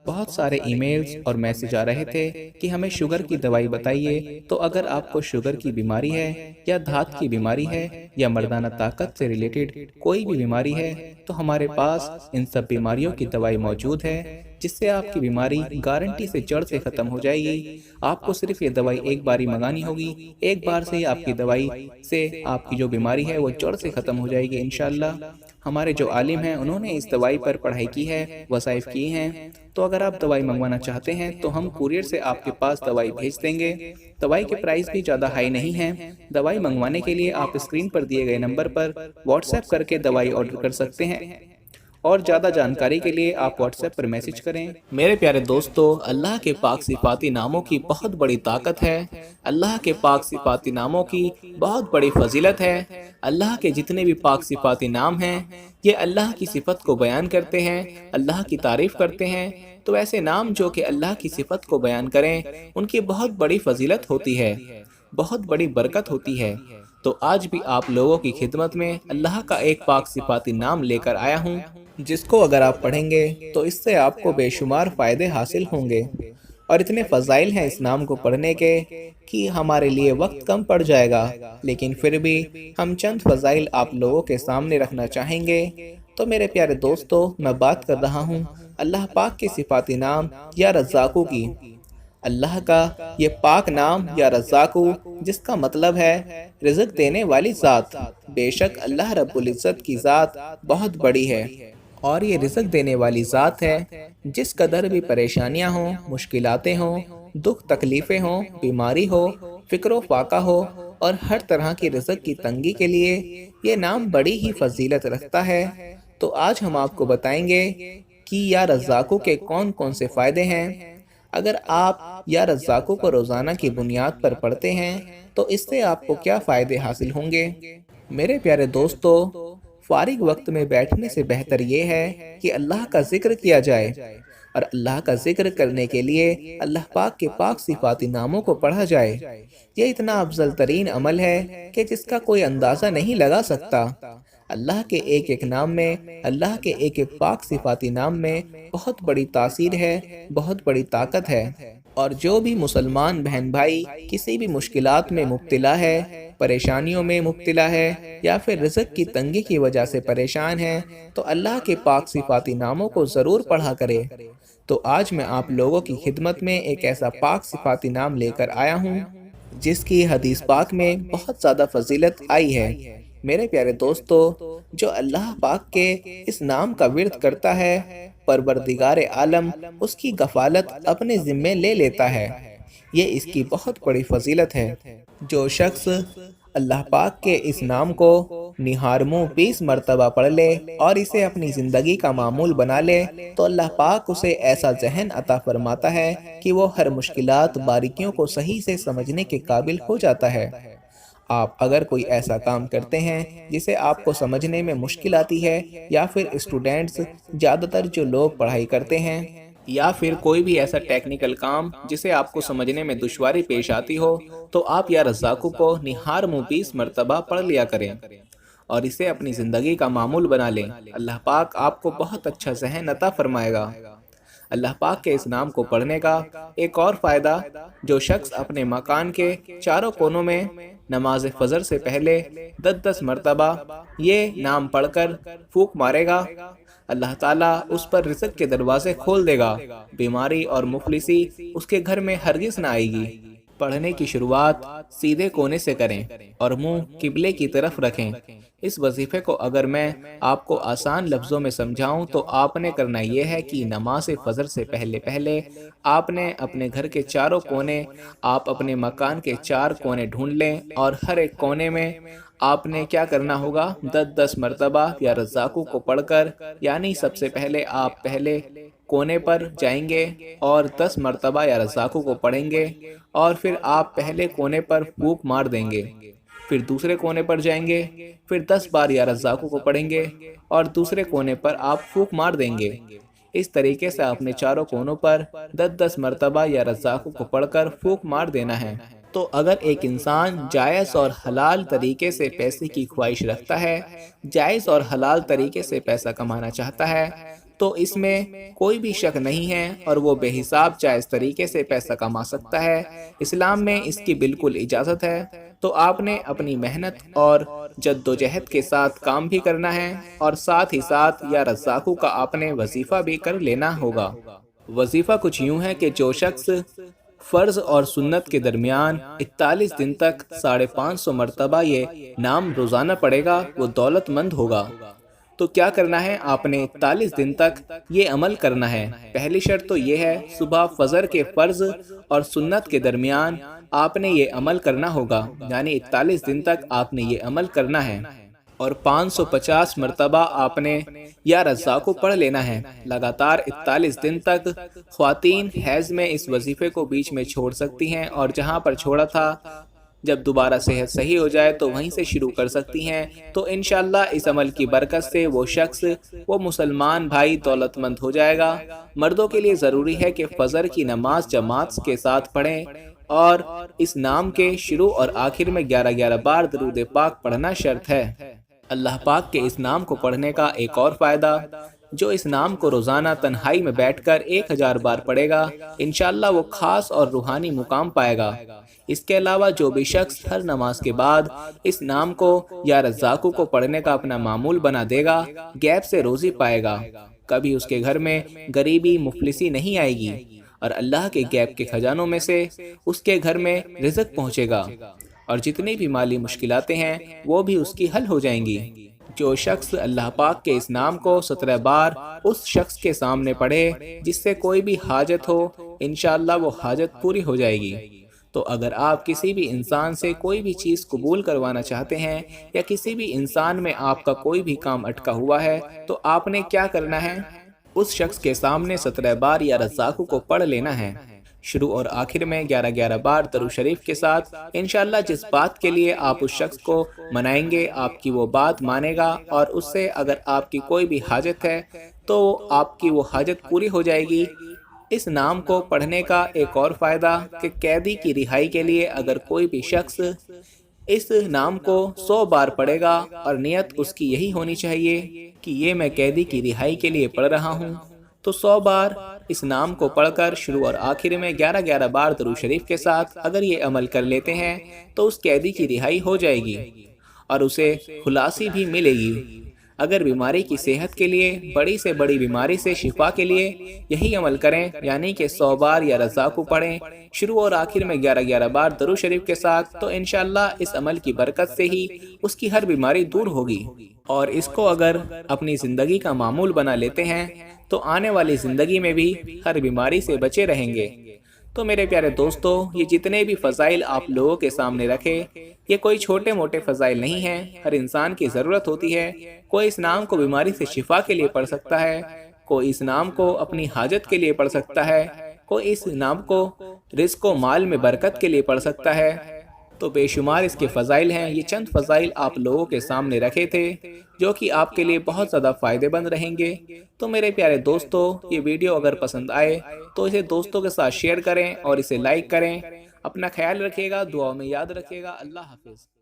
بہت سارے e mails اور میسج آ رہے تھے کہ ہمیں شوگر کی دوائی بتائیے۔ تو اگر آپ کو شوگر کی بیماری ہے یا دھات کی بیماری ہے یا مردانہ طاقت سے ریلیٹڈ کوئی بھی بیماری ہے تو ہمارے پاس ان سب بیماریوں کی دوائی موجود ہے، جس سے آپ کی بیماری گارنٹی سے جڑ سے ختم ہو جائے گی۔ آپ کو صرف یہ دوائی ایک باری منگانی ہوگی، ایک بار سے ہی آپ کی دوائی سے آپ کی جو بیماری ہے وہ جڑ سے ختم ہو جائے گی انشاءاللہ۔ ہمارے جو عالم ہیں انہوں نے اس دوائی پر پڑھائی کی ہے، وظائف کی ہیں۔ تو اگر آپ دوائی منگوانا چاہتے ہیں تو ہم کوریئر سے آپ کے پاس دوائی بھیج دیں گے۔ دوائی کے پرائس بھی زیادہ ہائی نہیں ہیں۔ دوائی منگوانے کے لیے آپ اسکرین پر دیے گئے نمبر پر واٹس ایپ کر کے دوائی آرڈر کر سکتے ہیں، اور زیادہ جانکاری کے لیے آپ واٹس ایپ پر میسج کریں۔ میرے پیارے دوستو، اللہ کے پاک صفاتی ناموں کی بہت بڑی طاقت ہے، اللہ کے پاک صفاتی ناموں کی بہت بڑی فضیلت ہے۔ اللہ کے جتنے بھی پاک صفاتی نام ہیں یہ اللہ کی صفت کو بیان کرتے ہیں، اللہ کی تعریف کرتے ہیں۔ تو ایسے نام جو کہ اللہ کی صفت کو بیان کریں ان کی بہت بڑی فضیلت ہوتی ہے، بہت بڑی برکت ہوتی ہے۔ تو آج بھی آپ لوگوں کی خدمت میں اللہ کا ایک پاک صفاتی نام لے کر آیا ہوں، جس کو اگر آپ پڑھیں گے تو اس سے آپ کو بے شمار فائدے حاصل ہوں گے، اور اتنے فضائل ہیں اس نام کو پڑھنے کے کہ ہمارے لیے وقت کم پڑ جائے گا، لیکن پھر بھی ہم چند فضائل آپ لوگوں کے سامنے رکھنا چاہیں گے۔ تو میرے پیارے دوستو، میں بات کر رہا ہوں اللہ پاک کے صفاتی نام یا رزاقو کی۔ اللہ کا یہ پاک نام یا رزاقو، جس کا مطلب ہے رزق دینے والی ذات۔ بے شک اللہ رب العزت کی ذات بہت بڑی ہے، اور یہ رزق دینے والی ذات ہے۔ جس قدر بھی پریشانیاں ہوں، مشکلاتیں ہوں، دکھ تکلیفیں ہوں، بیماری ہو، فکر و فاقہ ہو، اور ہر طرح کی رزق کی تنگی کے لیے یہ نام بڑی ہی فضیلت رکھتا ہے۔ تو آج ہم آپ کو بتائیں گے کہ یا رزاقو کے کون کون سے فائدے ہیں۔ اگر آپ یا رزاقو کو روزانہ کی بنیاد پر پڑھتے ہیں تو اس سے آپ کو کیا فائدے حاصل ہوں گے؟ میرے پیارے دوستو، فارغ وقت میں بیٹھنے سے بہتر یہ ہے کہ اللہ کا ذکر کیا جائے، اور اللہ کا ذکر کرنے کے لیے اللہ پاک کے پاک صفاتی ناموں کو پڑھا جائے۔ یہ اتنا افضل ترین عمل ہے کہ جس کا کوئی اندازہ نہیں لگا سکتا۔ اللہ کے ایک ایک نام میں، اللہ کے ایک ایک پاک صفاتی نام میں بہت بڑی تاثیر ہے، بہت بڑی طاقت ہے۔ اور جو بھی مسلمان بہن بھائی کسی بھی مشکلات میں مبتلا ہے، پریشانیوں میں مبتلا ہے، یا پھر رزق کی تنگی کی وجہ سے پریشان ہے، تو اللہ کے پاک صفاتی ناموں کو ضرور پڑھا کرے۔ تو آج میں آپ لوگوں کی خدمت میں ایک ایسا پاک صفاتی نام لے کر آیا ہوں جس کی حدیث پاک میں بہت زیادہ فضیلت آئی ہے۔ میرے پیارے دوستو، جو اللہ پاک کے اس نام کا ورد کرتا ہے، پروردگار عالم اس کی کفالت اپنے ذمے لے لیتا ہے۔ یہ اس کی بہت بڑی فضیلت ہے۔ جو شخص اللہ پاک کے اس نام کو نہارمو 20 مرتبہ پڑھ لے اور اسے اپنی زندگی کا معمول بنا لے تو اللہ پاک اسے ایسا ذہن عطا فرماتا ہے کہ وہ ہر مشکلات، باریکیوں کو صحیح سے سمجھنے کے قابل ہو جاتا ہے۔ آپ اگر کوئی ایسا کام کرتے ہیں جسے آپ کو سمجھنے میں مشکل آتی ہے، یا پھر اسٹوڈنٹس، زیادہ تر جو لوگ پڑھائی کرتے ہیں، یا پھر کوئی بھی ایسا ٹیکنیکل کام جسے آپ کو سمجھنے میں دشواری پیش آتی ہو، تو آپ یا رزاقو کو نہارمو 20 مرتبہ پڑھ لیا کریں اور اسے اپنی زندگی کا معمول بنا لیں۔ اللہ پاک آپ کو بہت اچھا ذہن عطا فرمائے گا۔ اللہ پاک کے اس نام کو پڑھنے کا ایک اور فائدہ، جو شخص اپنے مکان کے چاروں کونوں میں نماز فجر سے پہلے 10 مرتبہ یہ نام پڑھ کر پھونک مارے گا، اللہ تعالیٰ اس پر رزق کے دروازے کھول دے گا، بیماری اور مفلسی اس کے گھر میں ہرگز نہ آئے گی۔ پڑھنے کی شروعات سیدھے کونے سے کریں اور منہ قبلے کی طرف رکھیں۔ اس وظیفے کو اگر میں آپ کو آسان لفظوں میں سمجھاؤں تو آپ نے کرنا یہ ہے کہ نماز فجر سے پہلے آپ نے اپنے گھر کے چاروں کونے، آپ اپنے مکان کے 4 کونے ڈھونڈ لیں، اور ہر ایک کونے میں آپ نے کیا کرنا ہوگا؟ 10 مرتبہ یا رزاقو کو پڑھ کر، یعنی سب سے پہلے آپ پہلے کونے پر جائیں گے اور 10 مرتبہ یا رزاقو کو پڑھیں گے، اور پھر آپ پہلے کونے پر پھونک مار دیں گے، پھر دوسرے کونے پر جائیں گے، پھر 10 بار یا رزاقو کو پڑھیں گے، اور دوسرے کونے پر آپ پھونک مار دیں گے۔ اس طریقے سے اپنے چاروں کونوں پر 10 مرتبہ یا رزاقو کو پڑھ کر پھونک مار دینا ہے۔ تو اگر ایک انسان جائز اور حلال طریقے سے پیسے کی خواہش رکھتا ہے، جائز اور حلال طریقے سے پیسہ کمانا چاہتا ہے، تو اس میں کوئی بھی شک نہیں ہے اور وہ بے حساب جائز طریقے سے پیسہ کما سکتا ہے۔ اسلام میں اس کی بالکل اجازت ہے۔ تو آپ نے اپنی محنت اور جد و جہد کے ساتھ کام بھی کرنا ہے اور ساتھ ہی ساتھ یا رزاقو کا آپ نے وظیفہ بھی کر لینا ہوگا۔ وظیفہ کچھ یوں ہے کہ جو شخص فرض اور سنت کے درمیان 41 دن تک 550 مرتبہ یہ نام روزانہ پڑھے گا وہ دولت مند ہوگا۔ تو کیا کرنا ہے؟ آپ نے 41 دن تک یہ عمل کرنا ہے۔ پہلی شرط تو یہ ہے صبح فجر کے فرض اور سنت کے درمیان آپ نے یہ عمل کرنا ہوگا، یعنی 41 دن تک آپ نے یہ عمل کرنا ہے اور 550 مرتبہ آپ نے یا رزاقو پڑھ لینا ہے لگاتار 41 دن تک۔ خواتین حیض میں اس وظیفے کو بیچ میں چھوڑ سکتی ہیں اور جہاں پر چھوڑا تھا جب دوبارہ صحت صحیح ہو جائے تو وہیں سے شروع کر سکتی ہیں۔ تو انشاءاللہ اس عمل کی برکت سے وہ شخص، وہ مسلمان بھائی دولت مند ہو جائے گا۔ مردوں کے لیے ضروری ہے کہ فجر کی نماز جماعت کے ساتھ پڑھیں اور اس نام کے شروع اور آخر میں 11 بار درود پاک پڑھنا شرط ہے۔ اللہ پاک کے اس نام کو پڑھنے کا ایک اور فائدہ، جو اس نام کو روزانہ تنہائی میں بیٹھ کر 1000 بار پڑھے گا انشاءاللہ وہ خاص اور روحانی مقام پائے گا۔ اس کے علاوہ جو بھی شخص ہر نماز کے بعد اس نام کو یا رزاقو کو پڑھنے کا اپنا معمول بنا دے گا غیب سے روزی پائے گا، کبھی اس کے گھر میں غریبی مفلسی نہیں آئے گی اور اللہ کے غیب کے خزانوں میں سے اس کے گھر میں رزق پہنچے گا اور جتنی بھی مالی مشکلاتیں ہیں وہ بھی اس کی حل ہو جائیں گی۔ جو شخص اللہ پاک کے اس نام کو 17 بار اس شخص کے سامنے پڑھے جس سے کوئی بھی حاجت ہو انشاءاللہ وہ حاجت پوری ہو جائے گی۔ تو اگر آپ کسی بھی انسان سے کوئی بھی چیز قبول کروانا چاہتے ہیں یا کسی بھی انسان میں آپ کا کوئی بھی کام اٹکا ہوا ہے تو آپ نے کیا کرنا ہے؟ اس شخص کے سامنے 17 بار یا رزاقو کو پڑھ لینا ہے، شروع اور آخر میں 11 بار درود شریف کے ساتھ۔ انشاءاللہ جس بات کے لیے آپ اس شخص کو منائیں گے آپ کی وہ بات مانے گا اور اس سے اگر آپ کی کوئی بھی حاجت ہے تو آپ کی وہ حاجت پوری ہو جائے گی۔ اس نام کو پڑھنے کا ایک اور فائدہ کہ قیدی کی رہائی کے لیے اگر کوئی بھی شخص اس نام کو 100 بار پڑھے گا اور نیت اس کی یہی ہونی چاہیے کہ یہ میں قیدی کی رہائی کے لیے پڑھ رہا ہوں، تو 100 بار اس نام کو پڑھ کر شروع اور آخر میں 11 بار درود شریف کے ساتھ اگر یہ عمل کر لیتے ہیں تو اس قیدی کی رہائی ہو جائے گی اور اسے خلاصی بھی ملے گی۔ اگر بیماری کی صحت کے لیے، بڑی سے بڑی بیماری سے شفا کے لیے یہی عمل کریں، یعنی کہ 100 بار یا رزاقو پڑھیں شروع اور آخر میں 11 بار درود شریف کے ساتھ، تو انشاءاللہ اس عمل کی برکت سے ہی اس کی ہر بیماری دور ہوگی اور اس کو اگر اپنی زندگی کا معمول بنا لیتے ہیں تو آنے والی زندگی میں بھی ہر بیماری سے بچے رہیں گے۔ تو میرے پیارے دوستو، یہ جتنے بھی فضائل آپ لوگوں کے سامنے رکھے یہ کوئی چھوٹے موٹے فضائل نہیں ہیں، ہر انسان کی ضرورت ہوتی ہے۔ کوئی اس نام کو بیماری سے شفا کے لیے پڑھ سکتا ہے، کوئی اس نام کو اپنی حاجت کے لیے پڑھ سکتا ہے، کوئی اس نام کو رزق و مال میں برکت کے لیے پڑھ سکتا ہے۔ تو بے شمار اس کے فضائل ہیں، یہ چند فضائل آپ لوگوں کے سامنے رکھے تھے جو کہ آپ کے لیے بہت زیادہ فائدے مند رہیں گے۔ تو میرے پیارے دوستو، یہ ویڈیو اگر پسند آئے تو اسے دوستوں کے ساتھ شیئر کریں اور اسے لائک کریں۔ اپنا خیال رکھیے گا، دعاؤں میں یاد رکھیے گا۔ اللہ حافظ۔